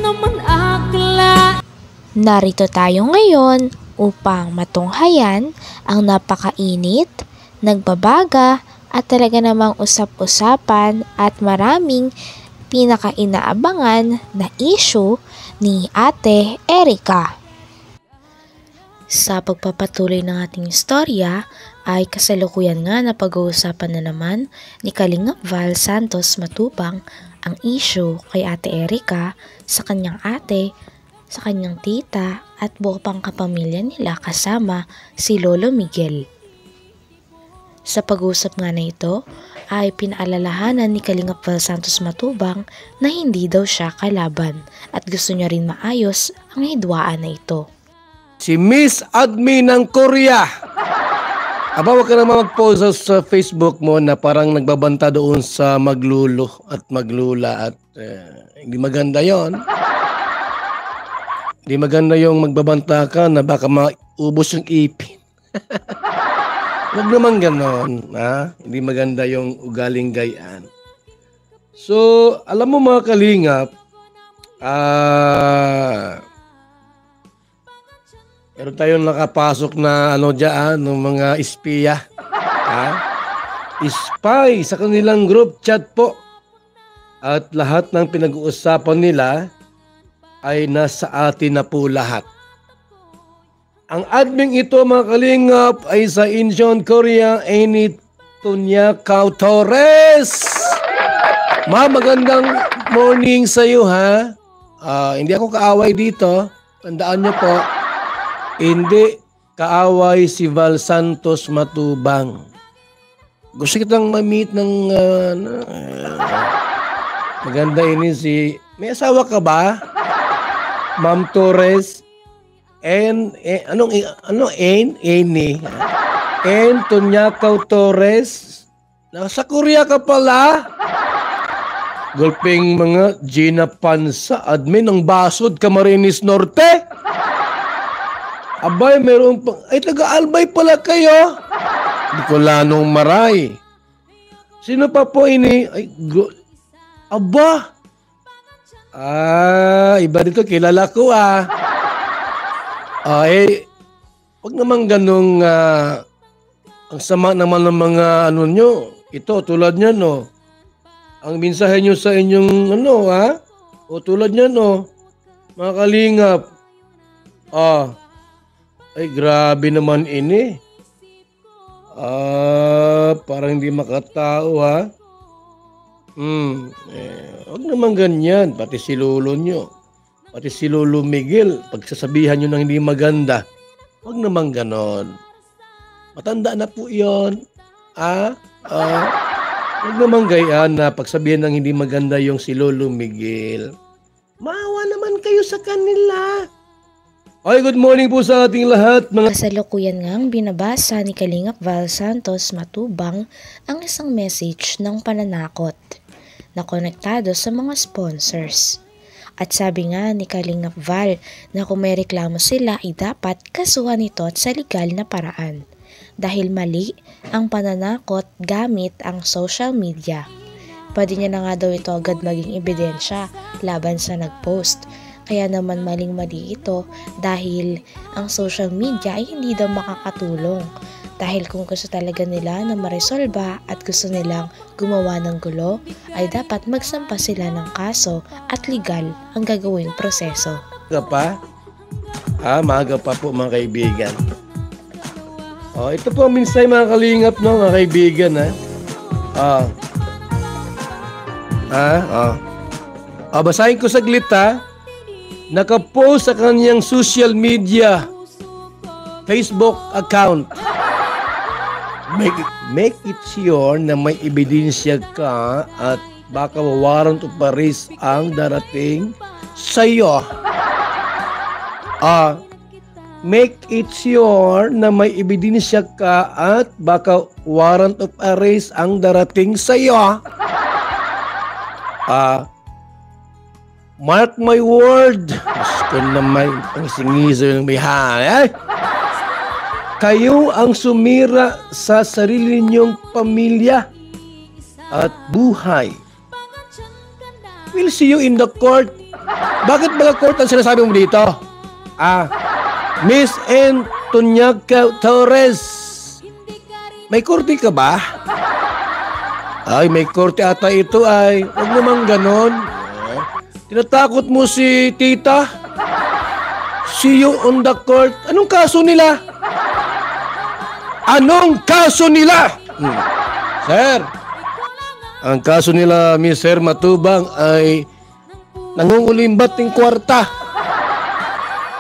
naman akla. Narito tayo ngayon upang matunghayan ang napakainit, nagbabaga at talaga namang usap-usapan at maraming pinakainaabangan na issue ni Ate Erica. Sa pagpapatuloy ng ating istorya ay kasalukuyan nga na pag-uusapan na naman ni Kalingap Val Santos Matubang ang issue kay Ate Erica sa kanyang ate, sa kanyang tita at buo pang kapamilya nila kasama si Lolo Miguel. Sa pag-uusap nga na ito ay pinaalalahanan ni Kalingap Val Santos Matubang na hindi daw siya kalaban at gusto niya rin maayos ang hidwaan na ito. Si Miss Admin ng Korea. Aba, wag ka naman mag-post sa Facebook mo na parang nagbabanta doon sa maglulo at maglula at hindi maganda yon. Hindi maganda yung magbabanta ka na baka maubos yung ipin. Wag naman ganon. Ha? Hindi maganda yung ugaling gayaan. So, alam mo mga kalingap, meron tayong nakapasok na dyan, ng mga espiya. Ha? Spy sa kanilang group chat po. At lahat ng pinag-uusapan nila ay nasa atin na po lahat. Ang admin ito mga kalingap ay sa Incheon, Korea, Amy Tonya Cao Torres. Magandang morning sa iyo ha. Hindi ako kaaway dito. Tandaan niyo po. Hindi kaaway si Val Santos Matubang. Gusto kitang ma-meet ng maganda ini si... May asawa ka ba? Ma'am Torres? Tonyakaw Torres? Nasa Korea ka pala? Gulping mga Gina Pansa, admin ng Basod, Camarines Norte? Abay, meron pang... Ay, taga-Albay pala kayo. Bicolanong Maray. Sino pa po ini? Ay, aba. Iba dito. Kilala ko wag naman ganong... ang sama naman ng mga nyo. Ito, tulad nyo, no? Ang mensahe nyo sa inyong, O, tulad nyo, no? Mga kalingap. Ay, grabe naman ini. Parang hindi makatao, ha? Huwag naman ganyan. Pati si Lolo nyo. Pati si Lolo Miguel. Pagsasabihan nyo ng hindi maganda. Huwag naman ganon. Matanda na po yun. Huwag naman gayaan na pagsabihan ng hindi maganda yung si Lolo Miguel. Maawa naman kayo sa kanila. Ay, good morning po sa ating lahat. Kasalukuyan ngang binabasa ni Kalingap Val Santos Matubang ang isang message ng pananakot na konektado sa mga sponsors. At sabi nga ni Kalingap Val na kung may reklamo sila ay dapat kasuhan ito at sa legal na paraan. Dahil mali ang pananakot gamit ang social media. Pwede niya na nga daw ito agad maging ebidensya laban sa nagpost. Kaya naman maling-mali ito dahil ang social media ay hindi daw makakatulong. Dahil kung gusto talaga nila na maresolba at gusto nilang gumawa ng gulo, ay dapat magsampa sila ng kaso at legal ang gagawing proseso. Maaga pa po mga kaibigan. Ito po ang minsay mga kalingap, no, mga kaibigan. Basahin ko saglit Nakapost sa kanyang social media Facebook account. Make it sure na may ebidensya ka at baka warrant of arrest ang darating sa'yo. Make it sure na may ebidensya ka at baka warrant of arrest ang darating sa'yo. Mark my word. Gusto naman ang singiso ng bihay. Kayo ang sumira sa sarili niyong pamilya at buhay. We'll see you in the court. Bakit mga court ang sinasabi mo dito? Miss Antoniaca Torres, may korte ka ba? Ay, may korte ata ito ay. Huwag naman ganon. Tinatakot mo si tita? See you on the court. Anong kaso nila? Anong kaso nila? Sir, ang kaso nila, Mr. Matubang, ay nangungulimbat ng kwarta.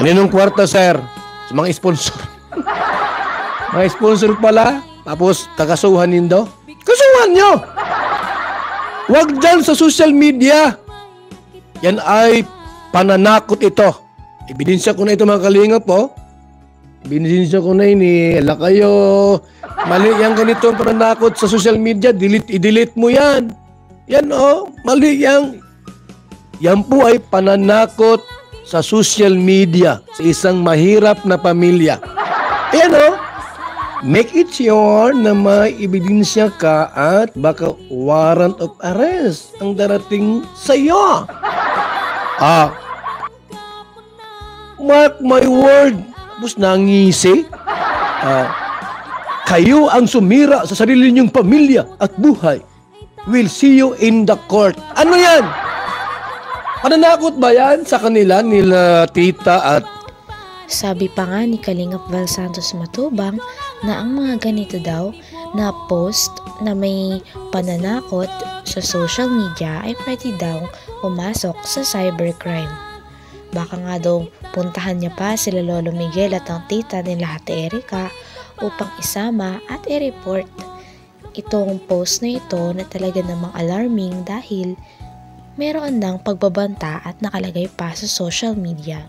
Aninong kwarta, sir? Sa mga sponsor. Mga sponsor pala, tapos kakasuhan nindo. Kasuhan nyo! Huwag dyan sa social media. Yan ay pananakot ito. Ebidensya ko na ito mga kalingap po. Ebidensya ko na ini. Ala kayo. Mali yan ganito ang pananakot sa social media. I-delete mo yan. Yan mali yan. Yan po ay pananakot sa social media sa isang mahirap na pamilya. Ayan make it sure na may ebidensya ka at baka warrant of arrest ang darating sa iyo. Mark my word. Tapos nangisi. Kayo ang sumira sa sarili niyong pamilya at buhay. We'll see you in the court. Ano yan? Pananakot ba yan sa kanila nila tita at Sabi pa nga ni Kalingap Val Santos Matubang na ang mga ganito daw na post na may pananakot sa social media ay pwede daw pumasok sa cybercrime. Baka nga daw puntahan niya pa sila Lolo Miguel at ang tita nila Ate Erica upang isama at i-report itong post na ito na talaga namang alarming dahil meron ng pagbabanta at nakalagay pa sa social media.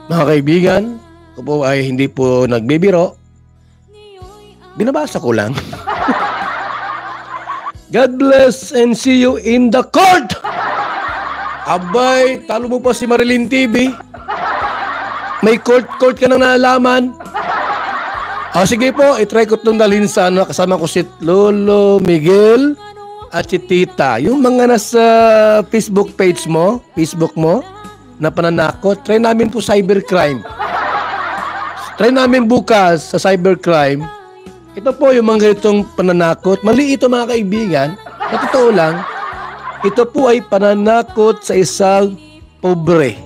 Mga kaibigan, ako po ay hindi po nagbibiro. Binabasa ko lang. God bless and see you in the court! Abay, talo mo pa si Marilyn TV. May court ka nang nalaman. Sige po, itry ko itong dalhin sa kasama ko si Lolo Miguel at si Tita. Yung mga nasa Facebook mo, na pananakot, try namin po cybercrime. Try namin bukas sa cybercrime. Ito po yung mga ganitong pananakot. Mali ito mga kaibigan. Sa totoo lang, ito po ay pananakot sa isang pobre.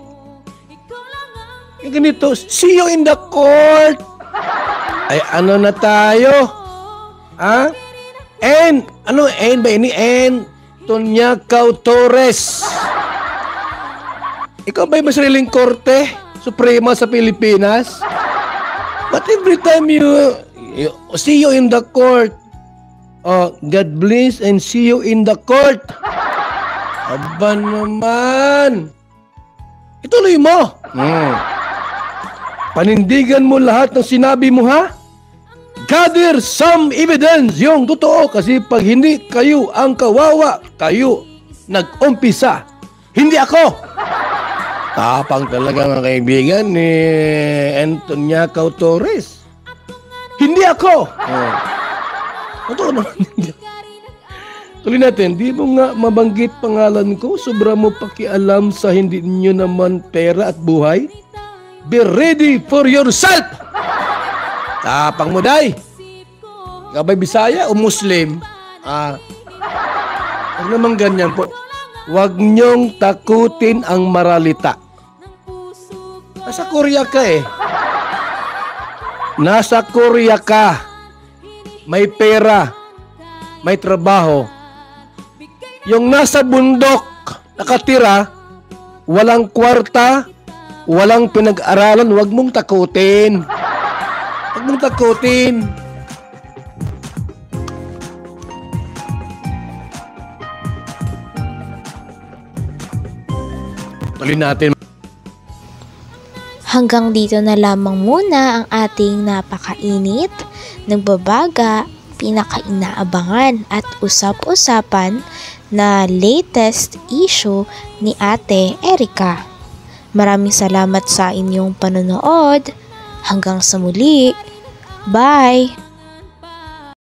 Yung ganito, see you in the court! Ay ano na tayo? Ano ba ini? Antoniaca Torres. Ikaw ba'y masariling korte? Suprema sa Pilipinas? But every time you see you in the court, God bless and see you in the court. Aba naman. Ituloy mo. Panindigan mo lahat ng sinabi mo, ha? Gather some evidence. Yung totoo. Kasi pag hindi kayo ang kawawa, kayo nag-umpisa. Hindi ako. Tapang talaga mga kaibigan ni Antoniaca Torres. Hindi ako. Totoo naman. Tuloy natin, di mo nga mabanggit pangalan ko, sobra mo pakialam sa hindi nyo naman pera at buhay. Be ready for yourself! Tapang mo, day. Kabay Bisaya o Muslim? Huwag naman ganyan po. Huwag nyong takutin ang maralita. Nasa Korea ka eh. Nasa Korea ka. May pera. May trabaho. Yung nasa bundok, nakatira, walang kwarta, walang pinag-aralan, huwag mong takutin. Huwag mong takutin. Tuloy natin. Hanggang dito na lamang muna ang ating napakainit, nagbabaga, pinakainaabangan at usap-usapan na latest issue ni Ate Erica. Maraming salamat sa inyong panonood. Hanggang sa muli. Bye!